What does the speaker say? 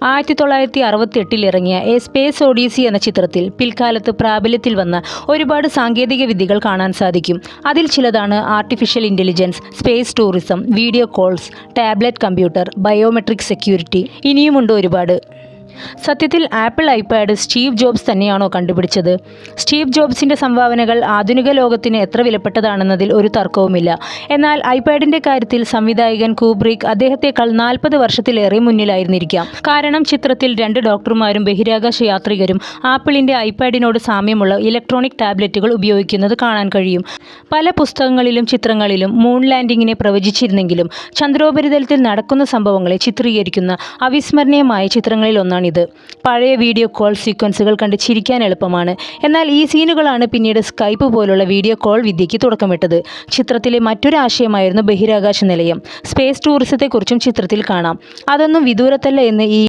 1968 ഇറങ്ങിയ A space ഓഡീസി എന്ന ചിത്രത്തിൽ പിൽക്കാലത്ത് പ്രാബല്യത്തിൽ വന്ന ഒരുപാട് സാങ്കേതിക വിദ്യകൾ കാണാൻ സാധിക്കും. അതിൽ ചിലതാണ് artificial intelligence, space tourism, video calls, tablet computer, biometric security, ഇനിയുമുണ്ട് ഒരുപാട്. സത്യത്തിൽ ആപ്പിൾ ഐപാഡ് സ്റ്റീവ് ജോബ്സ് തന്നെയാണോ കണ്ടുപിടിച്ചത്? സ്റ്റീവ് ജോബ്സിൻ്റെ സംഭാവനകൾ ആധുനിക ലോകത്തിന് എത്ര വിലപ്പെട്ടതാണെന്നതിൽ ഒരു തർക്കവുമില്ല. എന്നാൽ ഐപാഡിൻ്റെ കാര്യത്തിൽ സംവിധായകൻ കൂബ്രിക് അദ്ദേഹത്തെക്കാൾ 40 വർഷത്തിലേറെ മുന്നിലായിരുന്നിരിക്കാം. കാരണം ചിത്രത്തിൽ 2 ഡോക്ടർമാരും ബഹിരാകാശ യാത്രികരും ആപ്പിളിൻ്റെ ഐപാഡിനോട് സാമ്യമുള്ള ഇലക്ട്രോണിക് ടാബ്ലറ്റുകൾ ഉപയോഗിക്കുന്നത് കാണാൻ കഴിയും. പല പുസ്തകങ്ങളിലും ചിത്രങ്ങളിലും മൂൺ ലാൻഡിങ്ങിനെ പ്രവചിച്ചിരുന്നെങ്കിലും ചന്ദ്രോപരിതലത്തിൽ നടക്കുന്ന സംഭവങ്ങളെ ചിത്രീകരിക്കുന്ന അവിസ്മരണീയമായ ചിത്രങ്ങളിൽ ഒന്നാണ് ഇത്. പഴയ വീഡിയോ കോൾ സീക്വൻസുകൾ കണ്ട് ചിരിക്കാൻ എളുപ്പമാണ്. എന്നാൽ ഈ സീനുകളാണ് പിന്നീട് സ്കൈപ്പ് പോലുള്ള വീഡിയോ കോൾ വിദ്യയ്ക്ക് തുടക്കമിട്ടത്. ചിത്രത്തിലെ മറ്റൊരു ആശയമായിരുന്നു ബഹിരാകാശ നിലയം. സ്പേസ് ടൂറിസത്തെക്കുറിച്ചും ചിത്രത്തിൽ കാണാം. അതൊന്നും വിദൂരത്തല്ല എന്ന് ഈ